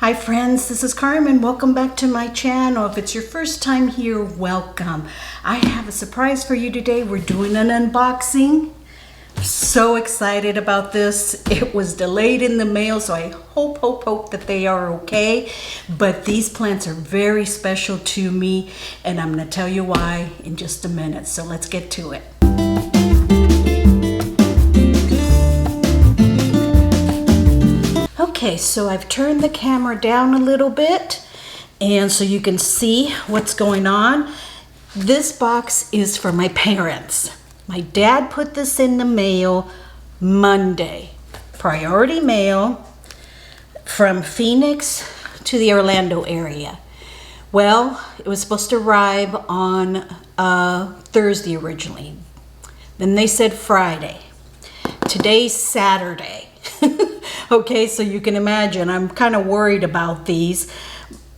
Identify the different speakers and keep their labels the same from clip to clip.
Speaker 1: Hi friends, this is Carmen. Welcome back to my channel. If it's your first time here, welcome. I have a surprise for you today. We're doing an unboxing. So excited about this. It was delayed in the mail, so I hope that they are okay. But these plants are very special to me, and I'm gonna tell you why in just a minute. So let's get to it. Okay, so I've turned the camera down a little bit and so you can see what's going on. This box is for my parents. My dad put this in the mail Monday. Priority mail from Phoenix to the Orlando area. Well, it was supposed to arrive on Thursday originally. Then they said Friday. Today's Saturday. Okay, so you can imagine I'm kind of worried about these.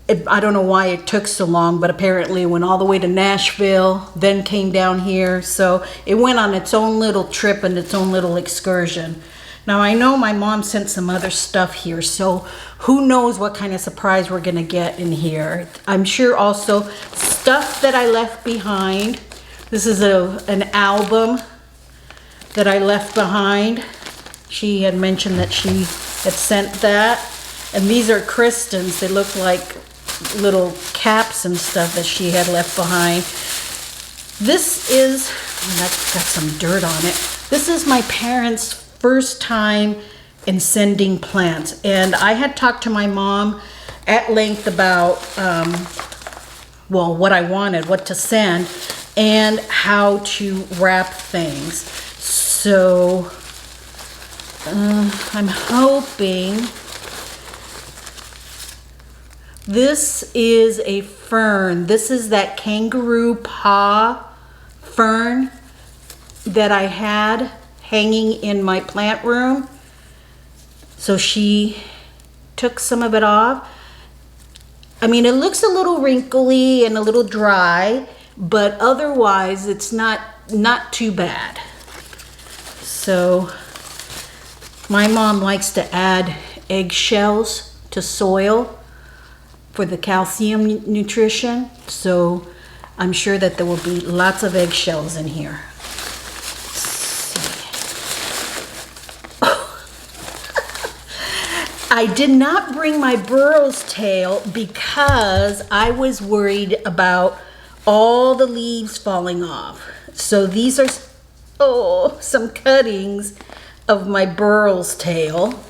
Speaker 1: I don't know why it took so long, but apparently it went all the way to Nashville, then came down here. So it went on its own little trip and its own little excursion. Now I know my mom sent some other stuff here, so who knows what kind of surprise we're gonna get in here. I'm sure also stuff that I left behind. This is an album that I left behind. She had mentioned that she had sent that. And these are Crestons. They look like little caps and stuff that she had left behind. This is, that's got some dirt on it. This is my parents' first time in sending plants. And I had talked to my mom at length about, well, what I wanted, what to send, and how to wrap things. So, I'm hoping this is a fern. This is that Kangaroo Paw Fern that I had hanging in my plant room. So she took some of it off. I mean, it looks a little wrinkly and a little dry, but otherwise it's not too bad. So my mom likes to add eggshells to soil for the calcium nutrition, so I'm sure that there will be lots of eggshells in here. I did not bring my burro's tail because I was worried about all the leaves falling off. So these are some cuttings of my burro's tail,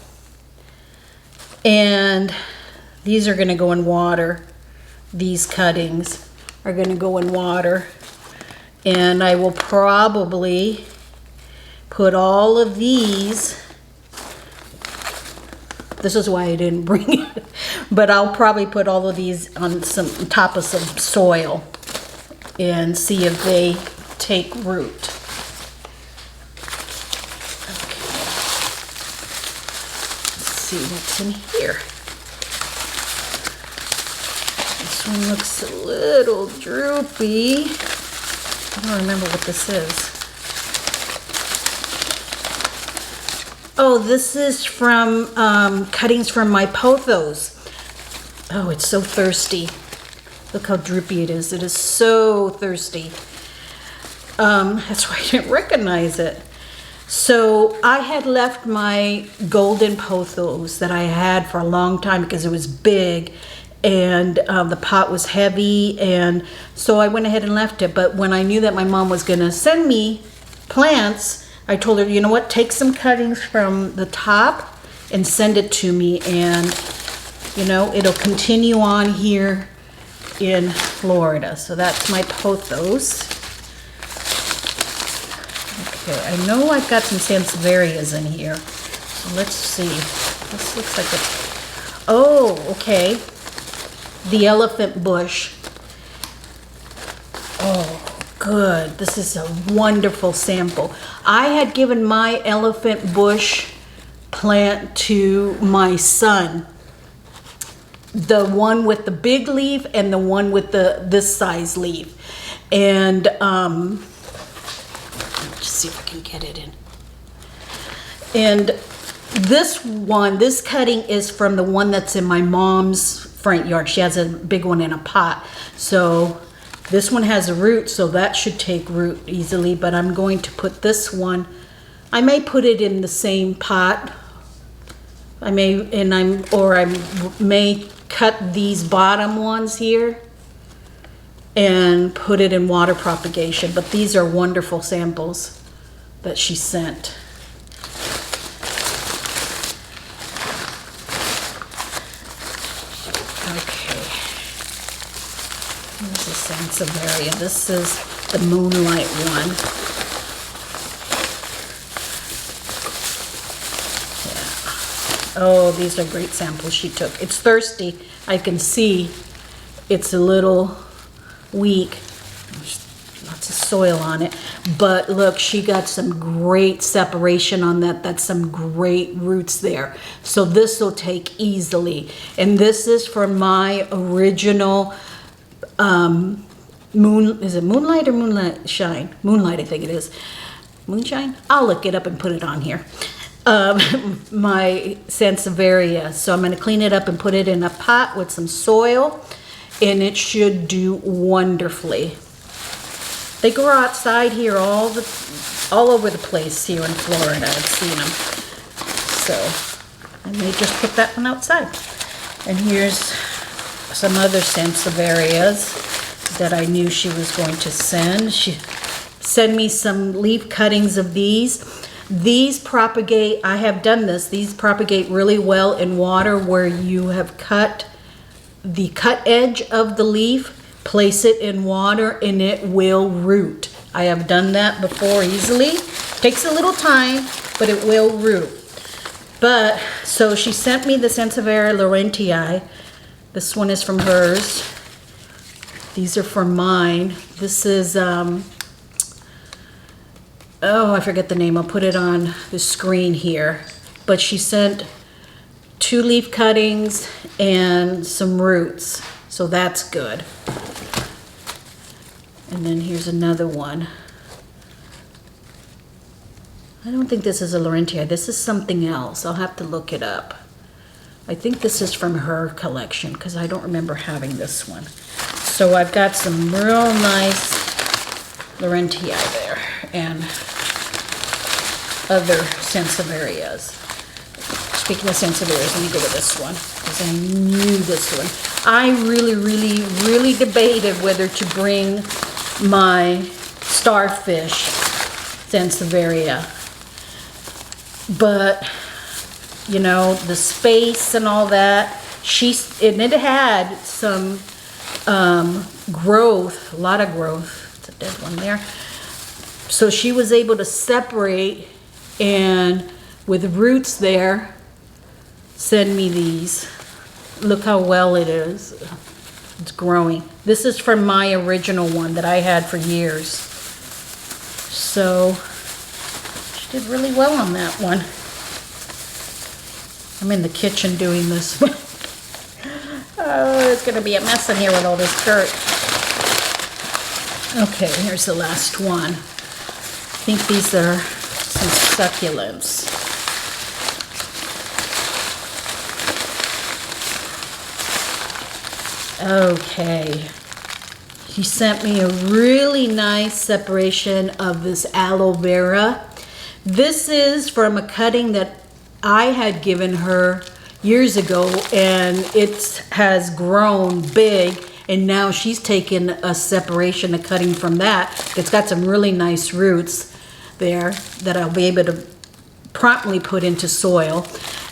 Speaker 1: and these are going to go in water. These cuttings are going to go in water, and I will probably put all of these, this is why I didn't bring it, but I'll probably put all of these on top of some soil and see if they take root. See what's in here. This one looks a little droopy. I don't remember what this is. Oh, this is from cuttings from my Pothos. Oh, it's so thirsty. Look how droopy it is. It is so thirsty. That's why I didn't recognize it. So I had left my golden pothos that I had for a long time because it was big and the pot was heavy, and so I went ahead and left it. But when I knew that my mom was going to send me plants, I told her, you know what, take some cuttings from the top and send it to me, and you know, it'll continue on here in Florida. So that's my pothos. Okay, I know I've got some Sansivierias in here. So let's see. This looks like a... Oh, okay. The elephant bush. Oh, good. This is a wonderful sample. I had given my elephant bush plant to my son. The one with the big leaf and the one with this size leaf. And let's see if I can get it in. And This cutting is from the one that's in my mom's front yard. She has a big one in a pot. So this one has a root, so that should take root easily, but I'm going to put this one, I may put it in the same pot. I may cut these bottom ones here and put it in water propagation, but these are wonderful samples that she sent. Okay, here's the Sansevieria. This is the Moonlight one. Yeah. Oh, these are great samples she took. It's thirsty. I can see it's a little weak. There's lots of soil on it, but look, she got some great separation on that. That's some great roots there. So this will take easily. And this is for my original is it Moonlight or Moonlight Shine? Moonlight, I think it is. Moonshine? I'll look it up and put it on here. My Sansevieria. So I'm going to clean it up and put it in a pot with some soil, and it should do wonderfully. They grow outside here all over the place here in Florida. I've seen them. So I may just put that one outside. And here's some other Sansevierias that I knew she was going to send. She sent me some leaf cuttings of these. These propagate, I have done this, these propagate really well in water where you have cut the cut edge of the leaf, place it in water, and it will root. I have done that before easily. Takes a little time, but it will root. But, so she sent me the Sansevieria laurentii. This one is from hers. These are from mine. This is, oh, I forget the name. I'll put it on the screen here. But she sent 2 leaf cuttings and some roots. So that's good. And then here's another one. I don't think this is a laurentii. This is something else. I'll have to look it up. I think this is from her collection because I don't remember having this one. So I've got some real nice laurentii there and other Sansevierias. Speaking of Sansevierias, let me go with this one because I knew this one. I really debated whether to bring my starfish Sansevieria, but you know, the space and all that, and it had some growth, a lot of growth. It's a dead one there. So she was able to separate and with roots there, send me these. Look how well it is. It's growing. This is from my original one that I had for years. So she did really well on that one. I'm in the kitchen doing this. Oh, it's gonna be a mess in here with all this dirt. Okay, here's the last one. I think these are some succulents. Okay, he sent me a really nice separation of this aloe vera. This is from a cutting that I had given her years ago, and it has grown big, and now she's taken a separation, a cutting from that. It's got some really nice roots there that I'll be able to promptly put into soil.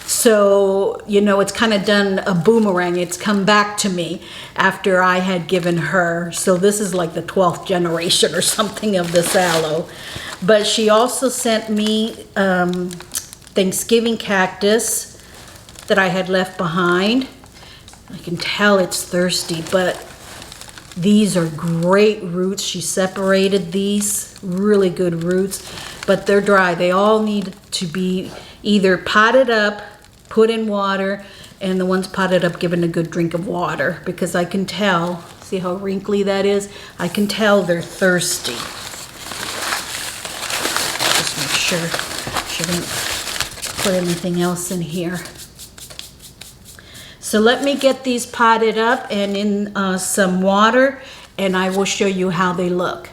Speaker 1: So, you know, it's kind of done a boomerang. It's come back to me after I had given her. So this is like the 12th generation or something of this aloe. But she also sent me Thanksgiving cactus that I had left behind. I can tell it's thirsty, but these are great roots. She separated these, really good roots, but they're dry. They all need to be either potted up, put in water, and the ones potted up given a good drink of water, because I can tell, see how wrinkly that is? I can tell they're thirsty. Just make sure she didn't put anything else in here. So let me get these potted up and in some water, and I will show you how they look.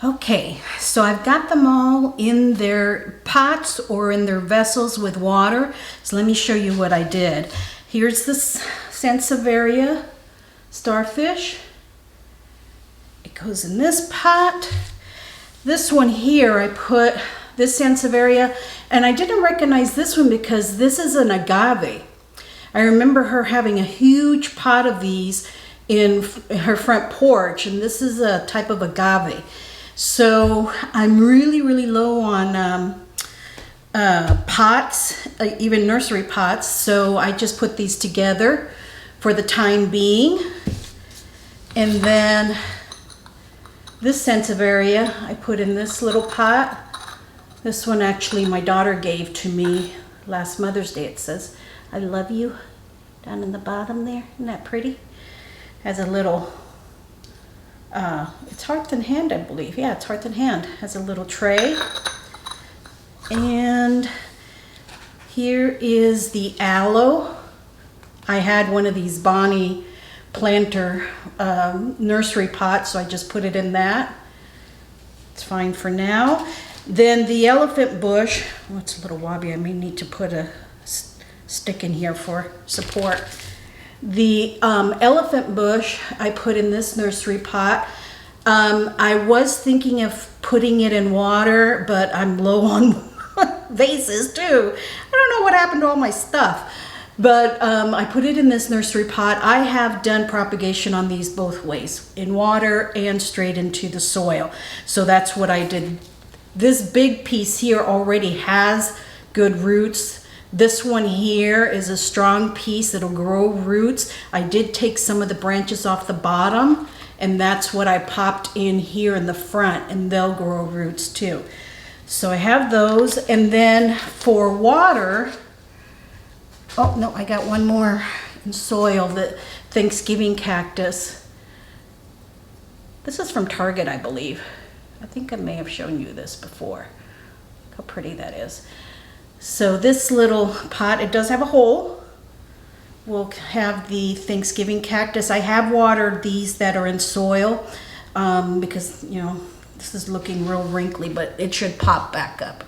Speaker 1: Okay, so I've got them all in their pots or in their vessels with water. So let me show you what I did. Here's this Sansevieria starfish. It goes in this pot. This one here, I put this Sansevieria, and I didn't recognize this one because this is an agave. I remember her having a huge pot of these in her front porch, and this is a type of agave. So I'm really low on pots, even nursery pots, so I just put these together for the time being. And then this Sansevieria I put in this little pot. This one actually my daughter gave to me last Mother's Day. It says, "I love you," down in the bottom there. Isn't that pretty? Has a little it's heart and hand, I believe. Yeah, it's heart and hand. Has a little tray. And here is the aloe. I had one of these Bonnie planter nursery pots, so I just put it in that. It's fine for now. Then the elephant bush. Oh, it's a little wobbly. I may need to put a stick in here for support. The elephant bush I put in this nursery pot. I was thinking of putting it in water, but I'm low on vases too. I don't know what happened to all my stuff. But I put it in this nursery pot. I have done propagation on these both ways, in water and straight into the soil. So that's what I did. This big piece here already has good roots. This one here is a strong piece. It'll grow roots. I did take some of the branches off the bottom, and that's what I popped in here in the front, and they'll grow roots too. So I have those. And then for water, oh no, I got one more in soil, the Thanksgiving cactus. This is from Target, I believe. I think I may have shown you this before. Look how pretty that is. So this little pot, it does have a hole. We'll have the Thanksgiving cactus. I have watered these that are in soil because, you know, this is looking real wrinkly, but it should pop back up.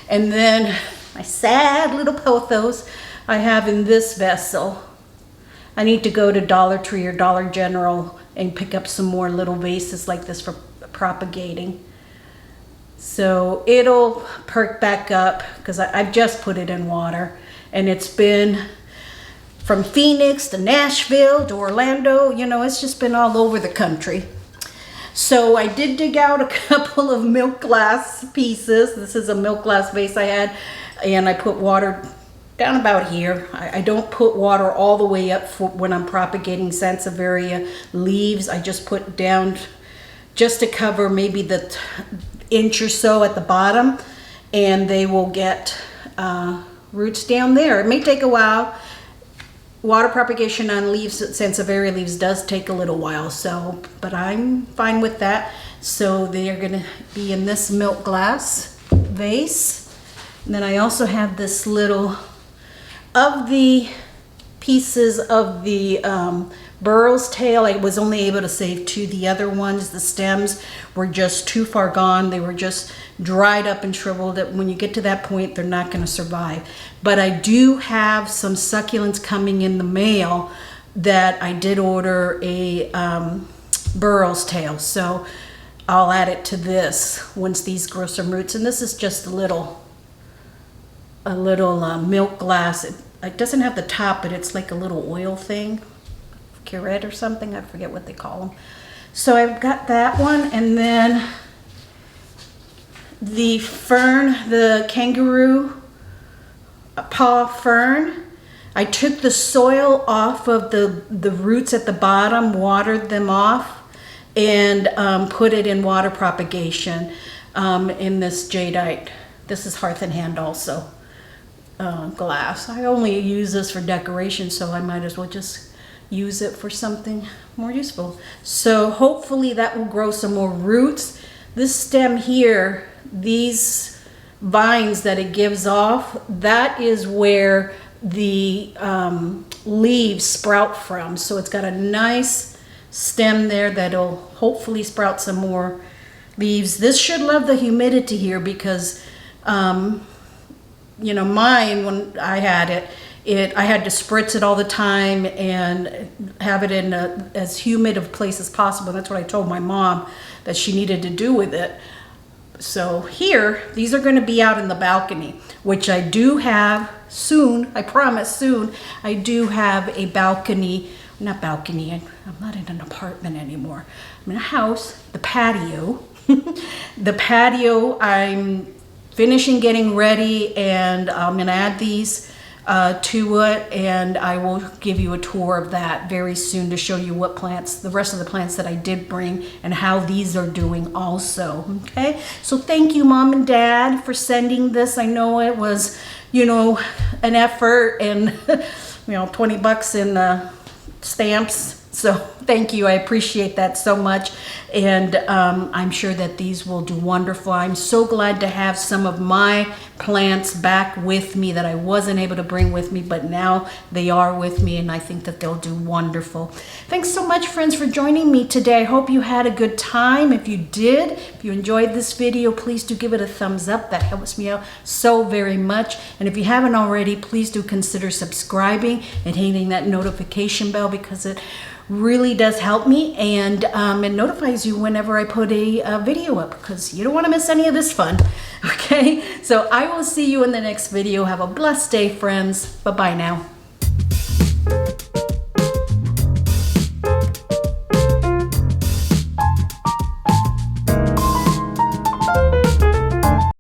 Speaker 1: And then my sad little pothos I have in this vessel. I need to go to Dollar Tree or Dollar General and pick up some more little vases like this for propagating. So it'll perk back up because I've just put it in water, and it's been from Phoenix to Nashville to Orlando, you know, it's just been all over the country. So I did dig out a couple of milk glass pieces. This is a milk glass vase I had, and I put water down about here. I don't put water all the way up for when I'm propagating Sansevieria leaves. I just put down just to cover maybe the inch or so at the bottom, and they will get roots down there. It may take a while. Water propagation on leaves, Sansevieria leaves, does take a little while, so, but I'm fine with that. So they are gonna be in this milk glass vase. And then I also have this little, of the pieces of the burrow's tail, I was only able to save two. The other ones, the stems, were just too far gone. They were just dried up and shriveled. When you get to that point, they're not going to survive. But I do have some succulents coming in the mail that I did order a burrow's tail. So I'll add it to this once these grow some roots. And this is just a little milk glass. It doesn't have the top, but it's like a little oil thing. Curette or something, I forget what they call them. So I've got that one, and then the fern, the Kangaroo Paw Fern. I took the soil off of the roots at the bottom, watered them off, and put it in water propagation in this jadeite. This is Hearth and Hand also glass. I only use this for decoration, so I might as well just use it for something more useful. So hopefully that will grow some more roots. This stem here, these vines that it gives off, that is where the leaves sprout from. So it's got a nice stem there that'll hopefully sprout some more leaves. This should love the humidity here because you know, mine, when I had it, I had to spritz it all the time and have it in as humid of place as possible. That's what I told my mom that she needed to do with it. So here, these are going to be out in the balcony, which I do have soon. I promise soon. I do have a balcony, not balcony, I'm not in an apartment anymore. I'm in a house, the patio. The patio, I'm finishing getting ready, and I'm going to add these to it, and I will give you a tour of that very soon to show you what plants, the rest of the plants that I did bring, and how these are doing also. Okay, so thank you, Mom and Dad, for sending this. I know it was, you know, an effort, and you know, 20 bucks in stamps. So thank you. I appreciate that so much. And I'm sure that these will do wonderful. I'm so glad to have some of my plants back with me that I wasn't able to bring with me, but now they are with me, and I think that they'll do wonderful. Thanks so much, friends, for joining me today. I hope you had a good time. If you did, if you enjoyed this video, please do give it a thumbs up. That helps me out so very much. And if you haven't already, please do consider subscribing and hitting that notification bell, because it really does help me, and it notifies you whenever I put a video up, because you don't want to miss any of this fun. Okay, so I will see you in the next video. Have a blessed day, friends. Bye-bye now.